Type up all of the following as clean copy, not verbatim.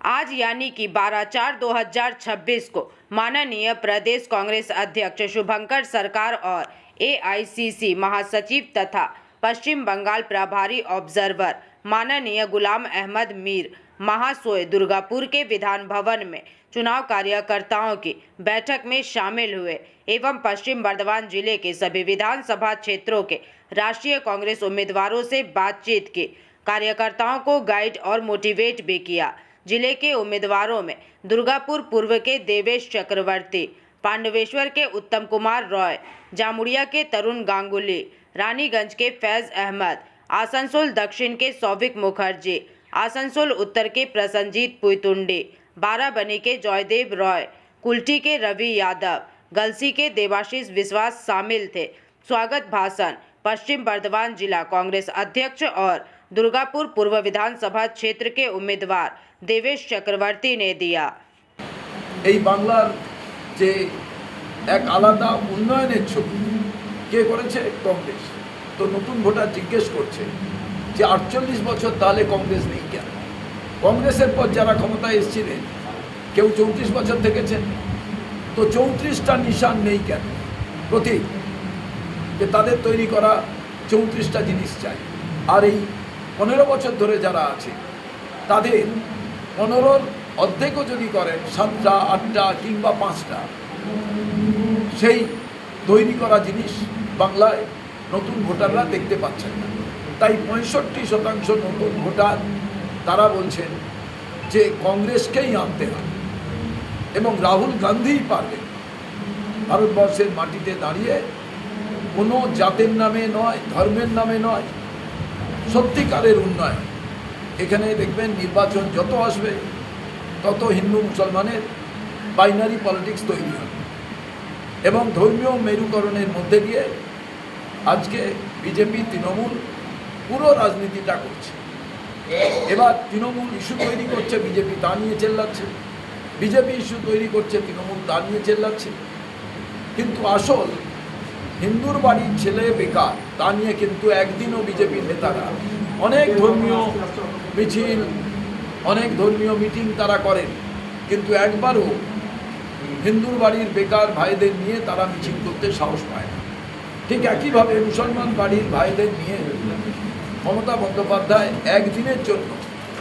आज यानी कि 12/4/2026 को माननीय प्रदेश कांग्रेस अध्यक्ष शुभंकर सरकार और एआईसीसी महासचिव तथा पश्चिम बंगाल प्रभारी ऑब्जर्वर माननीय गुलाम अहमद मीर महाशय दुर्गापुर के विधान भवन में चुनाव कार्यकर्ताओं की बैठक में शामिल हुए एवं पश्चिम बर्धमान जिले के सभी विधानसभा क्षेत्रों के राष्ट्रीय कांग्रेस उम्मीदवारों से बातचीत की। कार्यकर्ताओं को गाइड और मोटिवेट भी किया। जिले के उम्मीदवारों में दुर्गापुर पूर्व के देवेश चक्रवर्ती, पांडवेश्वर के उत्तम कुमार रॉय, जामुड़िया के तरुण गांगुली, रानीगंज के फैज अहमद, आसनसोल दक्षिण के सौविक मुखर्जी, आसनसोल उत्तर के प्रसन्नजीत पुइतुंडी, बाराबनी के जयदेव रॉय, कुल्टी के रवि यादव, गलसी के देवाशीष विश्वास शामिल थे। स्वागत भाषण पश्चिम बर्धमान जिला कांग्रेस अध्यक्ष और दुर्गापुर पूर्व विधानसभा क्षेत्र के उम्मीदवार देवेश चक्रवर्ती ने दिया। এই বাংলার যে এক আলাদা উন্নয়নের ছবি কে করেছে? কংগ্রেস। তো নতুন ভোটার জিজ্ঞেস করছে যে 48 বছর তাহলে কংগ্রেস নেই কেন? কংগ্রেসের পর যারা ক্ষমতায় এসেছিলেন কেউ 34 বছর থেকেছেন, তো 34টা নিশান নেই কেন? প্রতীক যে তাদের তৈরি করা 34টা জিনিস চাই। আর এই 15 বছর ধরে যারা আছে তাদের 15-র অর্ধেকও যদি করেন 7টা 8টা কিংবা 5টা, সেই তৈরি করা জিনিস বাংলায় নতুন ভোটাররা দেখতে পাচ্ছেন না। তাই 65% নতুন ভোটার তারা বলছেন যে কংগ্রেসকেই আনতে হবে এবং রাহুল গান্ধীই পারবেন ভারতবর্ষের মাটিতে দাঁড়িয়ে কোনো জাতের নামে নয়, ধর্মের নামে নয়, সত্যিকারের উন্নয়ন। এখানে দেখবেন নির্বাচন যত আসবে তত হিন্দু মুসলমানের বাইনারি পলিটিক্স তৈরি হবে এবং ধর্মীয় মেরুকরণের মধ্যে দিয়ে আজকে বিজেপি তৃণমূল পুরো রাজনীতিটা করছে। এবার তৃণমূল ইস্যু তৈরি করছে, বিজেপি তা নিয়ে চেল্লাচ্ছে, বিজেপি ইস্যু তৈরি করছে, তৃণমূল তা নিয়ে চেল্লাচ্ছে। কিন্তু আসল হিন্দুর বাড়ির ছেলে বেকার তা নিয়ে কিন্তু একদিনও বিজেপির নেতারা অনেক ধর্মীয় মিছিল, অনেক ধর্মীয় মিটিং তারা করেন, কিন্তু একবারও হিন্দুর বাড়ির বেকার ভাইদের নিয়ে তারা মিছিল করতে সাহস পায় না। ঠিক একইভাবে মুসলমান বাড়ির ভাইদের নিয়ে মমতা বন্দ্যোপাধ্যায় একদিনের জন্য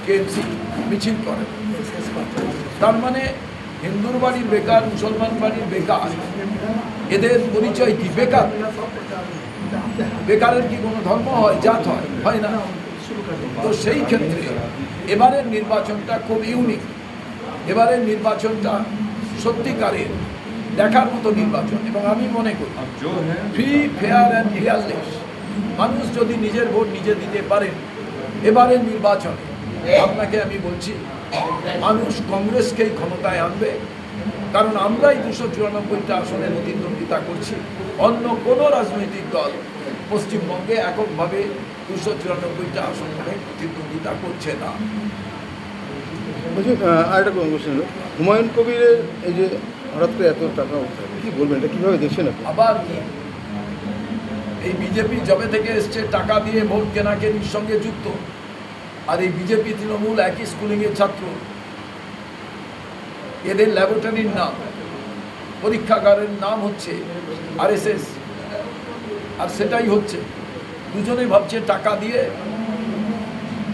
কেএমসি মিছিল করেন। তার মানে হিন্দুর বাড়ির বেকার, মুসলমান বাড়ির বেকার, এদের পরিচয় কি? বেকার। বেকারের কি কোনো ধর্ম হয়, জাত হয়? হয় না। তো সেই ক্ষেত্রে এবারের নির্বাচনটা খুব ইউনিক। এবারের নির্বাচনটা সত্যিকারের দেখার মতো নির্বাচন এবং আমি মনে করি ফ্রি, ফেয়ার অ্যান্ড ফেয়ারলেস। মানুষ যদি নিজের ভোট নিজে দিতে পারেন এবারের নির্বাচনে, আপনাকে আমি বলছি মানুষ কংগ্রেসকেই ক্ষমতায় আনবে। কারণ আমরাই 294টা আসনে প্রতিদ্বন্দ্বিতা করছি, অন্য কোনো রাজনৈতিক দল পশ্চিমবঙ্গে এককভাবে 294টা আসন ধরে প্রতিদ্বন্দ্বিতা করছে না। আরেকটা কোশ্চেন, হুমায়ুন কবিরের এই যে হঠাৎ করে এত টাকা কি বলবেন, এটা কীভাবে দেখছেন আপনি? আবার কি এই বিজেপি যবে থেকে এসছে টাকা দিয়ে ভোট কেনাকেনির সঙ্গে যুক্ত। আর এই বিজেপি তৃণমূল একই স্কুলিংয়ের ছাত্র, এদের ল্যাবরেটরির নাম, পরীক্ষাগারের নাম হচ্ছে আরএসএস, আর সেটাই হচ্ছে দুজনে ভাবছে টাকা দিয়ে।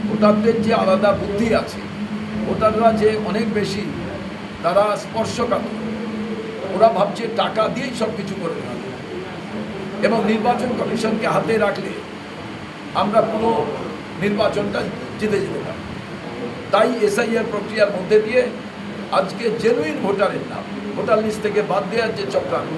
ভোটারদের যে আলাদা বুদ্ধি আছে, ভোটাররা যে অনেক বেশি তারা স্পর্শকাতর, ওরা ভাবছে টাকা দিয়েই সব কিছু করে দেবে এবং নির্বাচন কমিশনকে হাতে রাখলে আমরা পুরো নির্বাচনটা জিতে যেতে পারি। তাই এসআইআর প্রক্রিয়ার মধ্যে দিয়ে আজকে জেনুইন ভোটারের নাম ভোটার লিস্ট থেকে বাদ দেওয়ার যে চক্রান্ত।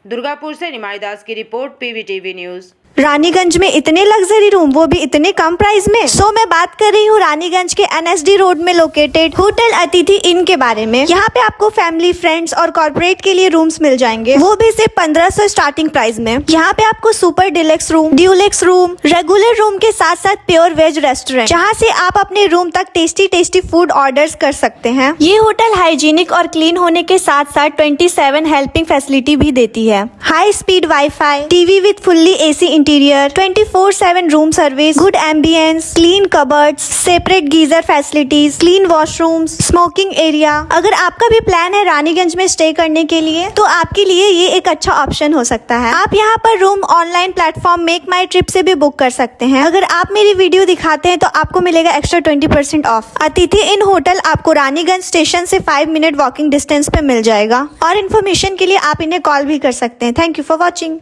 दुर्गापुर से निमाई दास की रिपोर्ट, पीवीटीवी न्यूज। रानीगंज में इतने लग्जरी रूम, वो भी इतने कम प्राइस में। मैं बात कर रही हूँ रानीगंज के एनएसडी रोड में लोकेटेड होटल अतिथि इन के बारे में। यहाँ पे आपको फैमिली, फ्रेंड्स और कॉर्पोरेट के लिए रूम्स मिल जाएंगे, वो भी सिर्फ 1500 स्टार्टिंग प्राइस में। यहाँ पे आपको super deluxe room, Dulux room, regular room के साथ साथ प्योर वेज रेस्टोरेंट, जहाँ से आप अपने रूम तक टेस्टी फूड ऑर्डर्स कर सकते हैं। ये होटल हाइजीनिक और क्लीन होने के साथ साथ 27 हेल्पिंग फैसिलिटी भी देती है। High speed wifi, TV with fully AC interior, 24/7 room service, good ambience, clean cupboards, separate geyser facilities, clean washrooms, smoking area. अगर आपका भी प्लान है रानीगंज में स्टे करने के लिए तो आपके लिए ये एक अच्छा ऑप्शन हो सकता है। आप यहाँ पर रूम ऑनलाइन प्लेटफॉर्म मेक माई ट्रिप से भी बुक कर सकते हैं। अगर आप मेरी वीडियो दिखाते हैं तो आपको मिलेगा एक्स्ट्रा 20% ऑफ। अतिथि इन होटल आपको रानीगंज स्टेशन से 5 मिनट वॉकिंग डिस्टेंस पे मिल जाएगा और इन्फॉर्मेशन के लिए आप इन्हें कॉल भी कर सकते हैं। Thank you for watching.